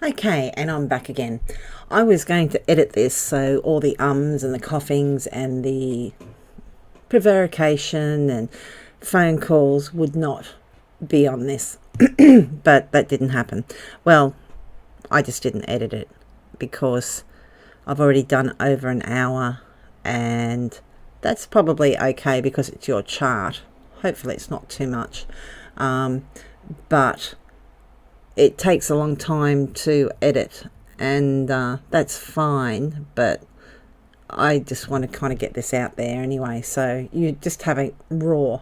Okay, and I'm back again. I was going to edit this so all the ums and the coughings and the prevarication and phone calls would not be on this, but that didn't happen. Well, I just didn't edit it because I've already done over an hour, and that's probably okay because it's your chart. Hopefully it's not too much, but it takes a long time to edit, and that's fine, but I just want to kind of get this out there anyway, so you just have it raw.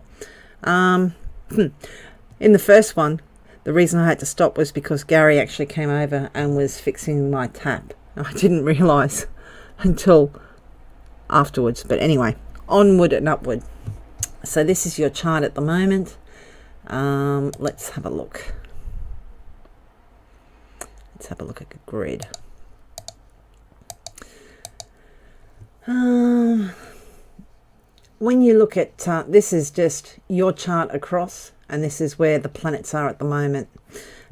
In the first one, the reason I had to stop was because Gary actually came over and was fixing my tap. I didn't realise until afterwards, but anyway, onward and upward. So this is your chart at the moment. Let's have a look. Let's have a look at the grid. When you look at, this is just your chart across, and this is where the planets are at the moment.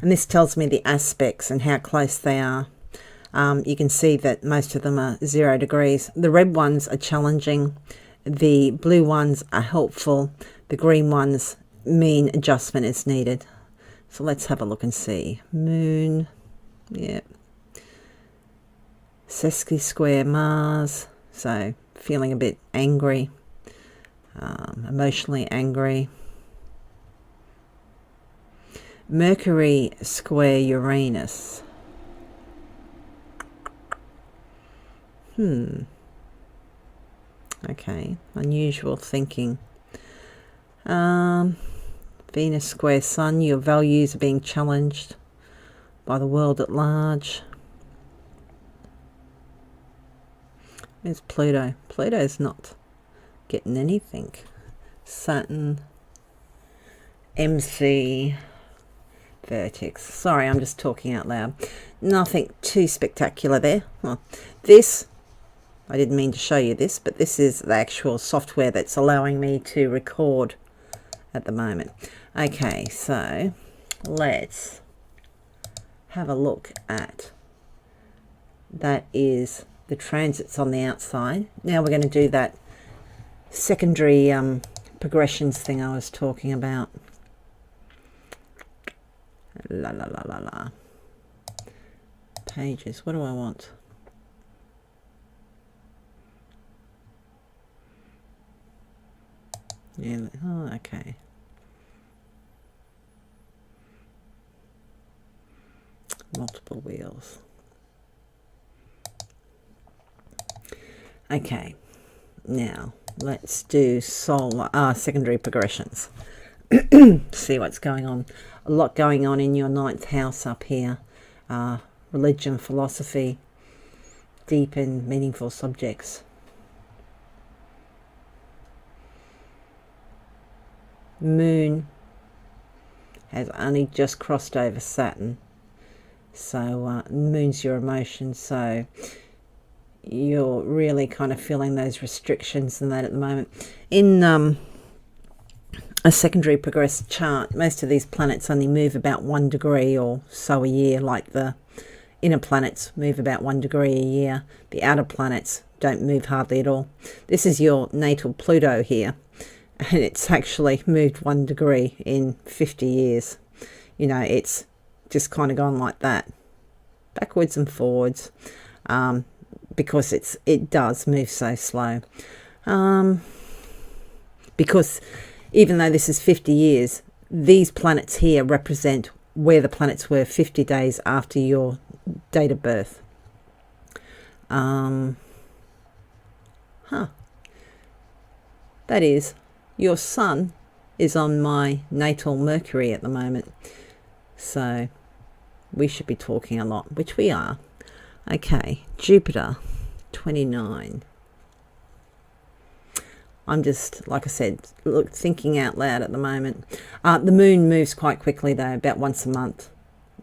And this tells me the aspects and how close they are. You can see that most of them are 0 degrees. The red ones are challenging. The blue ones are helpful. The green ones mean adjustment is needed. So let's have a look and see. Moon. Yep. Sesqui square Mars. So feeling a bit angry. Emotionally angry. Mercury square Uranus. Okay, unusual thinking. Venus square Sun, your values are being challenged by the world at large. There's Pluto. Pluto's not getting anything. Saturn, MC, Vertex. Sorry, I'm just talking out loud. Nothing too spectacular there. Well, this, I didn't mean to show you this, but this is the actual software that's allowing me to record at the moment. Okay, so let's have a look at, that is the transits on the outside. Now we're going to do that secondary progressions thing I was talking about. La la la la la. Pages. What do I want? Yeah. Oh, okay. Multiple wheels. Okay. Now let's do solar secondary progressions. See what's going on. A lot going on in your 9th house up here. Religion, philosophy, deep and meaningful subjects. Moon has only just crossed over Saturn, so moon's your emotions, so you're really kind of feeling those restrictions and that at the moment. In a secondary progressed chart, most of these planets only move about 1 degree or so a year, like the inner planets move about 1 degree a year. The outer planets don't move hardly at all. This is your natal Pluto here, and it's actually moved 1 degree in 50 years. You know, it's just kind of gone like that, backwards and forwards, because it does move so slow. Because even though this is 50 years, these planets here represent where the planets were 50 days after your date of birth. That is, your sun is on my natal Mercury at the moment. So we should be talking a lot, which we are. Okay, Jupiter, 29. I'm just, like I said, thinking out loud at the moment. The moon moves quite quickly though, about once a month.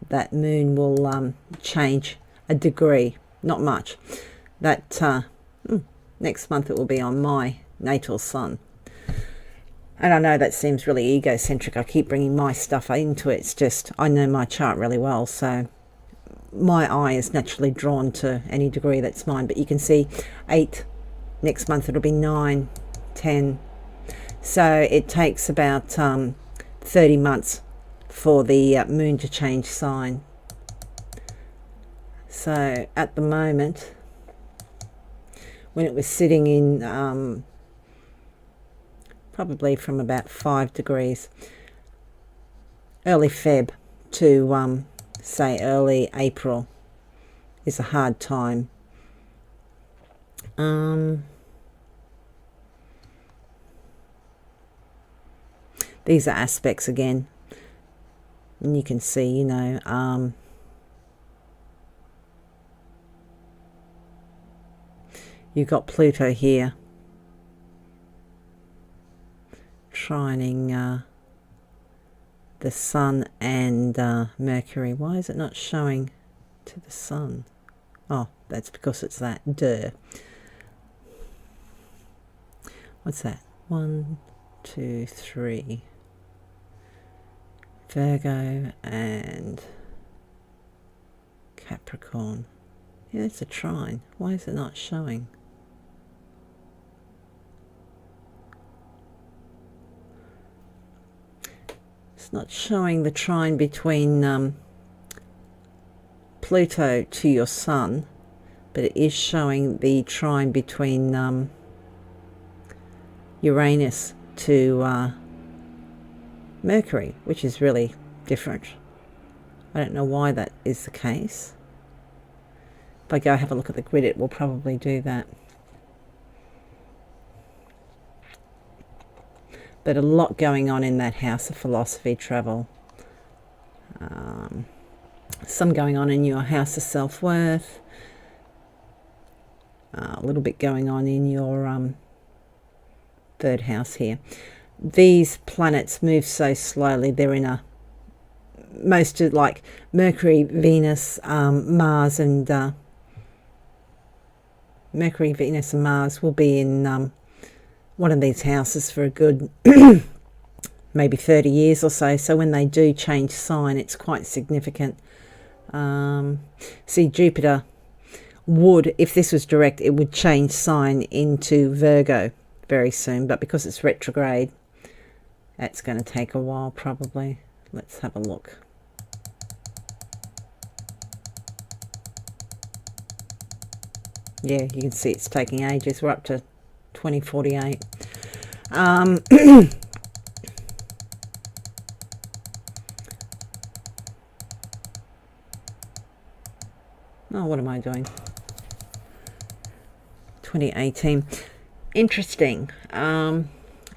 That moon will change a degree, not much. That next month it will be on my natal sun. And I know that seems really egocentric. I keep bringing my stuff into it. It's just, I know my chart really well, so my eye is naturally drawn to any degree that's mine, but you can see 8, next month it'll be 9, 10. So it takes about 30 months for the moon to change sign. So at the moment, when it was sitting in probably from about 5 degrees, early Feb to say early April is a hard time. These are aspects again, and you can see, you know, you've got Pluto here trining the Sun and Mercury. Why is it not showing to the Sun? Oh, that's because it's that. Duh. What's that? 1, 2, 3. Virgo and Capricorn. Yeah, it's a trine. Why is it not showing? It's not showing the trine between Pluto to your Sun, but it is showing the trine between Uranus to Mercury, which is really different. I don't know why that is the case. If I go have a look at the grid, it will probably do that. But a lot going on in that house of philosophy, travel. Some going on in your house of self-worth. A little bit going on in your third house here. These planets move so slowly. They're in a, most of, like Mercury, Venus, Mars, and Mercury, Venus, and Mars will be in one of these houses for a good maybe 30 years or so. So when they do change sign, it's quite significant. See, Jupiter would, if this was direct, it would change sign into Virgo very soon, but because it's retrograde, that's going to take a while probably. Let's have a look. Yeah, you can see it's taking ages. We're up to 2048. Oh, what am I doing? 2018. Interesting.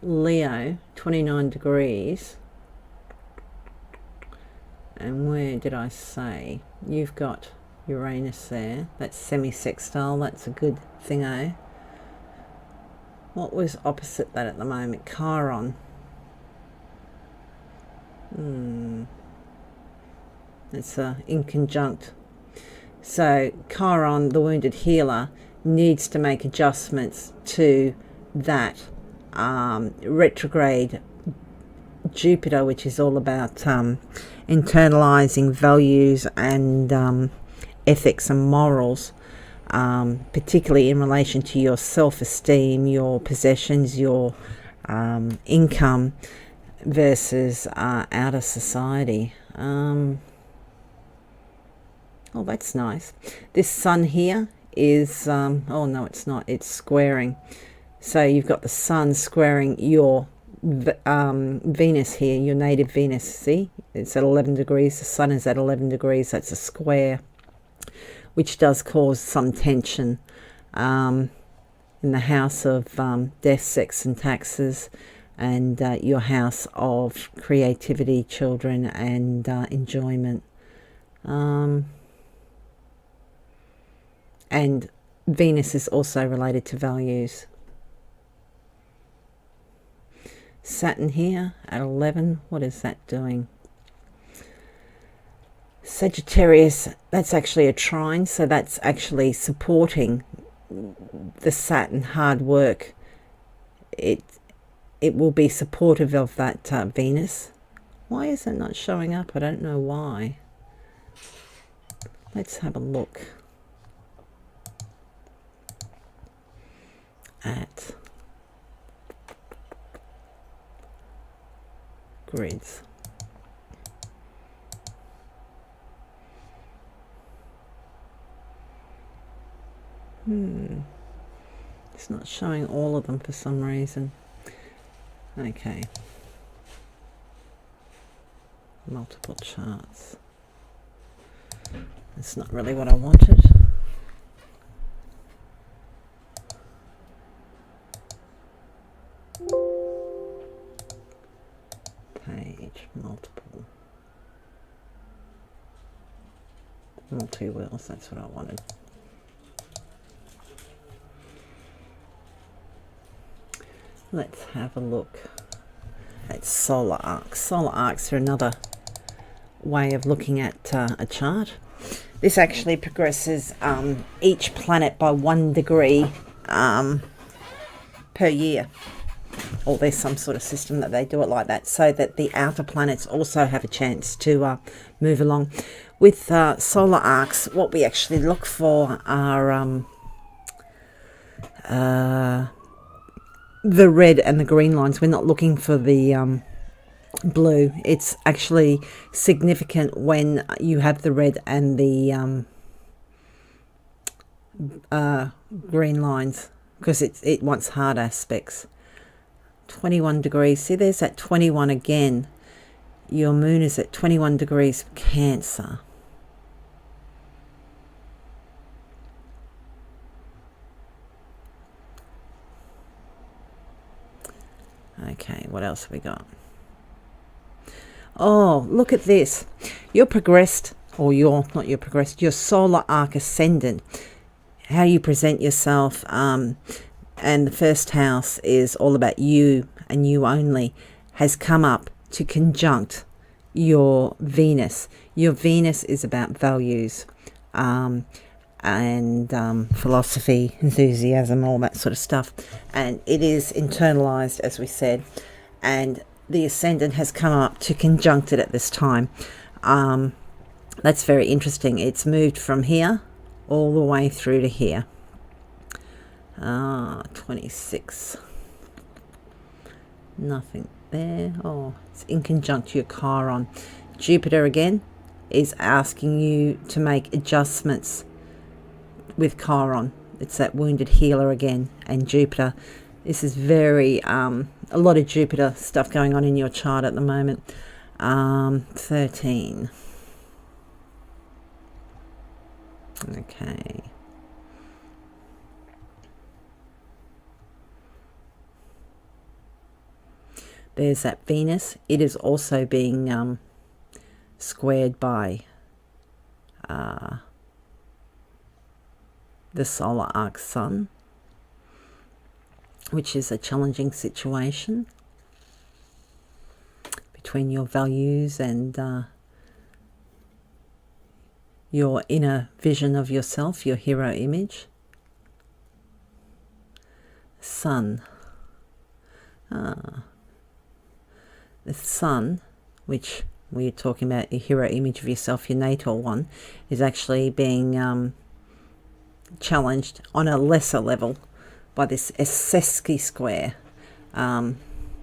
Leo, 29 degrees. And where did I say? You've got Uranus there. That's semi-sextile. That's a good thing, eh? What was opposite that at the moment? Chiron. It's in conjunct. So Chiron, the wounded healer, needs to make adjustments to that retrograde Jupiter, which is all about internalizing values and ethics and morals, particularly in relation to your self-esteem, your possessions, your income versus outer society. Oh, that's nice. This Sun here is, oh no, it's not, it's squaring. So you've got the Sun squaring your Venus here, your native Venus. See, it's at 11 degrees. The Sun is at 11 degrees. That's a square, which does cause some tension in the house of death, sex and taxes, and your house of creativity, children, and enjoyment. And Venus is also related to values. Saturn here at 11, what is that doing? Sagittarius, that's actually a trine, so that's actually supporting the Saturn hard work. It will be supportive of that Venus. Why is it not showing up? I don't know why. let's have a look at grids. It's not showing all of them for some reason. Okay. Multiple charts. That's not really what I wanted. Page, multiple. Multi-wheels, that's what I wanted. Let's have a look at solar arcs. Solar arcs are another way of looking at a chart. This actually progresses each planet by 1 degree per year. Or there's some sort of system that they do it like that, so that the outer planets also have a chance to move along. With solar arcs, what we actually look for are the red and the green lines. We're not looking for the blue. It's actually significant when you have the red and the green lines, because it wants hard aspects. 21 degrees. See, there's that 21 again. Your moon is at 21 degrees Cancer. Okay, what else have we got? Oh, look at this. You're progressed, or you're not you're progressed, your solar arc ascendant. How you present yourself, and the first house is all about you and you only, has come up to conjunct your Venus. Your Venus is about values, and philosophy, enthusiasm, all that sort of stuff. And it is internalized, as we said, and the ascendant has come up to conjunct it at this time. That's very interesting. It's moved from here all the way through to here. 26. Nothing there. Oh, it's in conjunct your Chiron. Jupiter again is asking you to make adjustments with Chiron. It's that wounded healer again. And Jupiter, this is very a lot of Jupiter stuff going on in your chart at the moment. 13. Okay. There's that Venus. It is also being squared by the solar arc sun, which is a challenging situation between your values and your inner vision of yourself, your hero image. Sun. The sun, which we're talking about your hero image of yourself, your natal one, is actually being challenged on a lesser level by this Sesqui square,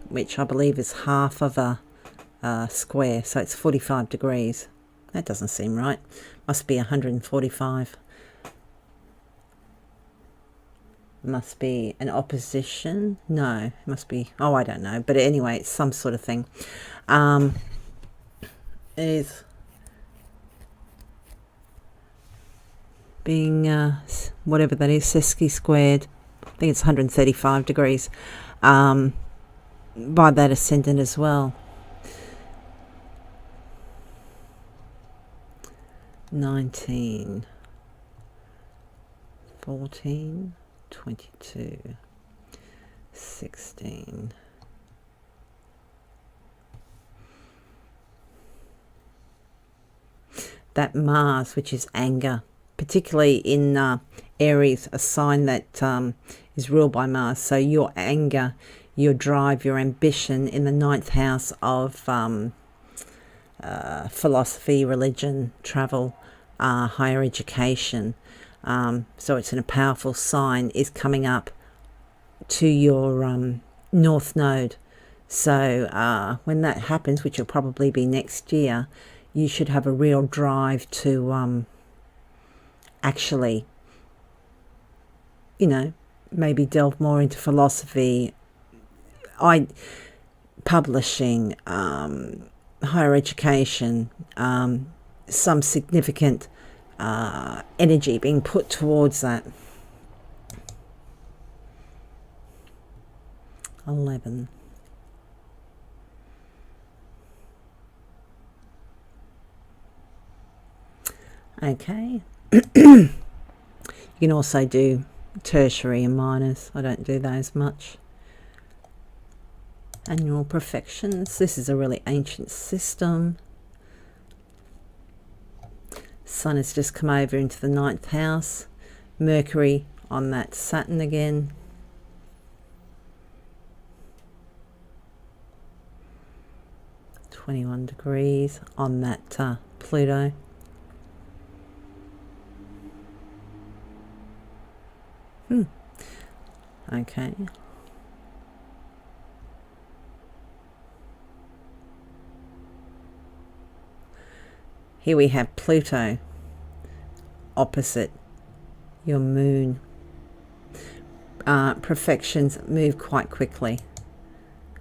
which I believe is half of a square, so it's 45 degrees. That doesn't seem right. Must be 145. Must be an opposition. No, it must be, oh, I don't know. But anyway, it's some sort of thing. Is being, whatever that is, Sesqui squared. I think it's 135 degrees by that ascendant as well. 19, 14, 22, 16. That Mars, which is anger, particularly in Aries, a sign that is ruled by Mars. So your anger, your drive, your ambition in the 9th house of philosophy, religion, travel, higher education. So it's in a powerful sign, is coming up to your North Node. So when that happens, which will probably be next year, you should have a real drive to actually, maybe delve more into philosophy, publishing, higher education, some significant energy being put towards that. 11. Okay. You can also do tertiary and minors. I don't do those much. Annual perfections. This is a really ancient system. Sun has just come over into the 9th house. Mercury on that Saturn again. -21 on that Pluto. Okay. Here we have Pluto opposite your moon. Perfections move quite quickly.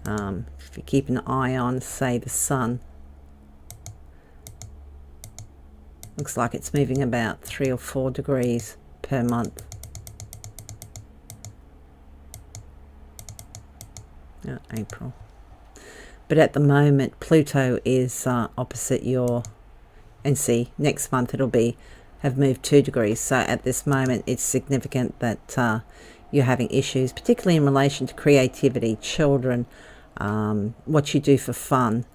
If you keep an eye on, say, the sun, looks like it's moving about 3 or 4 degrees per month. April. But at the moment, Pluto is opposite your, and see, next month it'll have moved 2 degrees. So at this moment, it's significant that you're having issues, particularly in relation to creativity, children, what you do for fun.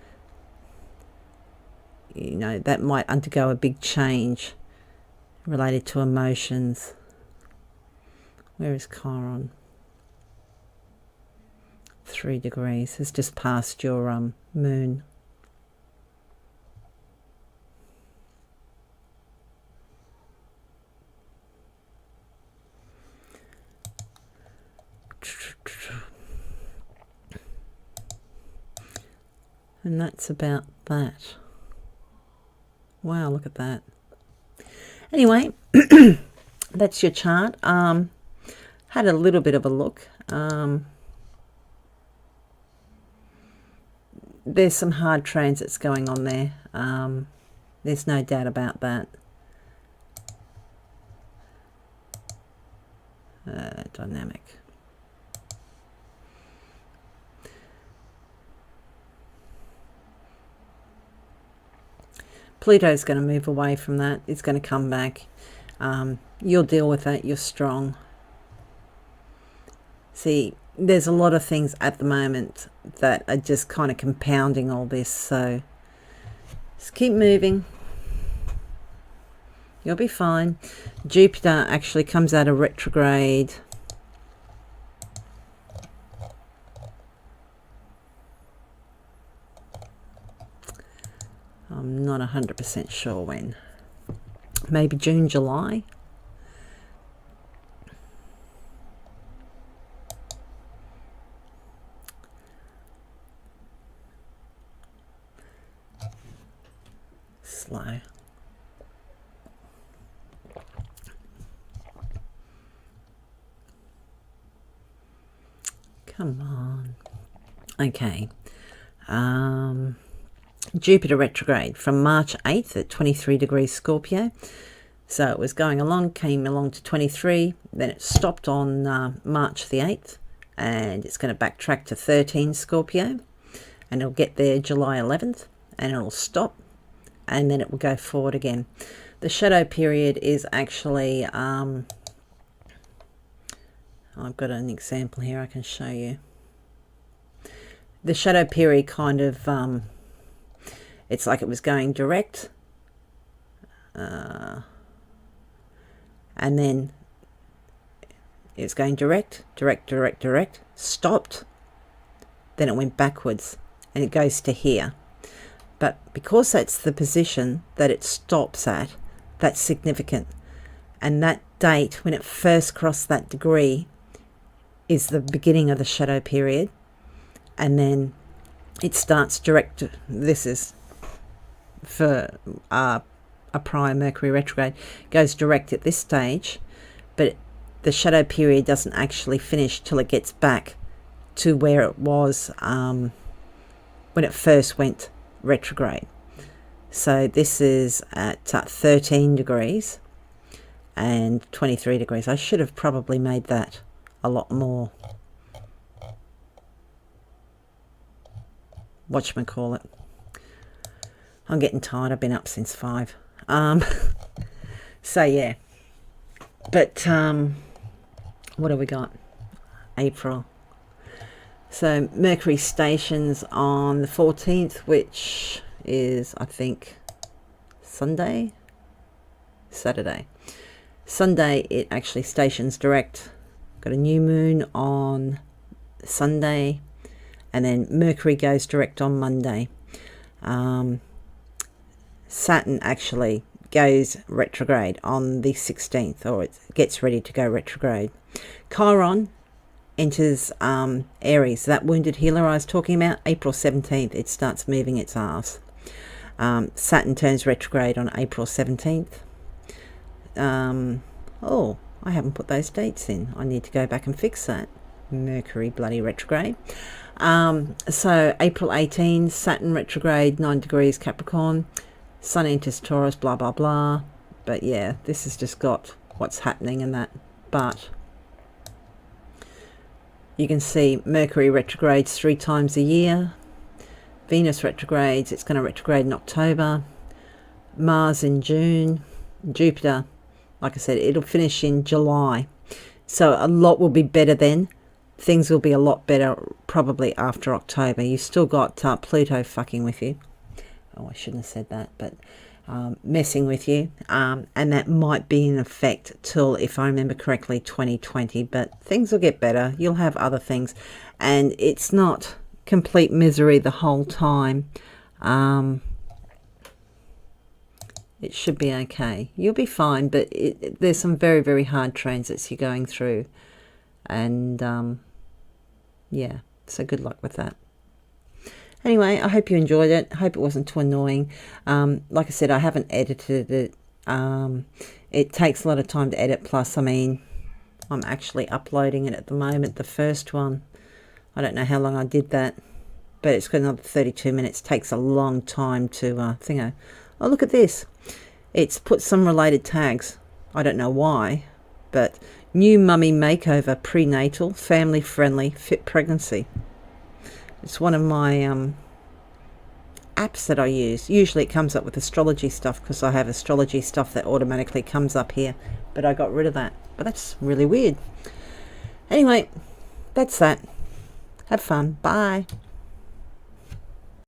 That might undergo a big change related to emotions. Where is Chiron? 3 degrees. Has just passed your moon. And that's about that. Wow, look at that. Anyway, that's your chart. Had a little bit of a look. There's some hard transits going on there. There's no doubt about that. Dynamic. Pluto's going to move away from that. It's going to come back. You'll deal with that. You're strong. See, there's a lot of things at the moment that are just kind of compounding all this. So just keep moving. You'll be fine. Jupiter actually comes out of retrograde. I'm not 100% sure when. Maybe June, July. Slow. Come on. Okay. Jupiter retrograde from March 8th at 23 degrees Scorpio. So it was going along, came along to 23, then it stopped on March the 8th, and it's going to backtrack to 13 Scorpio, and it'll get there July 11th, and it'll stop, and then it will go forward again. The shadow period is actually, I've got an example here I can show you. The shadow period kind of, it's like it was going direct, and then it's going direct, stopped, then it went backwards, and it goes to here. But because that's the position that it stops at, That's significant. And that date, when it first crossed that degree, is the beginning of the shadow period. And then it starts direct. This is for a prior Mercury retrograde, goes direct at this stage, but the shadow period doesn't actually finish till it gets back to where it was when it first went retrograde. So this is at 13 degrees and 23 degrees. I should have probably made that a lot more, whatchamacallit. I'm getting tired. I've been up since 5. So yeah. But what have we got? April. So Mercury stations on the 14th, which is, I think, Saturday. Sunday it actually stations direct. Got a new moon on Sunday, and then Mercury goes direct on Monday. Saturn actually goes retrograde on the 16th, or it gets ready to go retrograde. Chiron enters Aries, that wounded healer I was talking about. April 17th it starts moving its arse. Saturn turns retrograde on April 17th. Oh, I haven't put those dates in. I need to go back and fix that. Mercury bloody retrograde. So April 18, Saturn retrograde, 9 degrees Capricorn. Sun enters Taurus, blah blah blah. But yeah, this has just got what's happening in that. But you can see Mercury retrogrades 3 times a year. Venus retrogrades, it's going to retrograde in October. Mars in June. Jupiter, like I said, it'll finish in July. So a lot will be better then. Things will be a lot better probably after October. You've still got Pluto fucking with you. Oh, I shouldn't have said that, but messing with you. And that might be in effect till, if I remember correctly, 2020. But things will get better. You'll have other things. And it's not complete misery the whole time. It should be okay. You'll be fine, but there's some very, very hard transits you're going through. And yeah, so good luck with that. Anyway, I hope you enjoyed it. I hope it wasn't too annoying. Like I said, I haven't edited it. It takes a lot of time to edit. Plus, I mean, I'm actually uploading it at the moment, the first one. I don't know how long I did that, but it's got another 32 minutes. Takes a long time to think, oh, look at this. It's put some related tags. I don't know why, but new mummy makeover, prenatal, family friendly, fit pregnancy. It's one of my apps that I use. Usually it comes up with astrology stuff because I have astrology stuff that automatically comes up here, but I got rid of that. But that's really weird. Anyway, that's that. Have fun. Bye.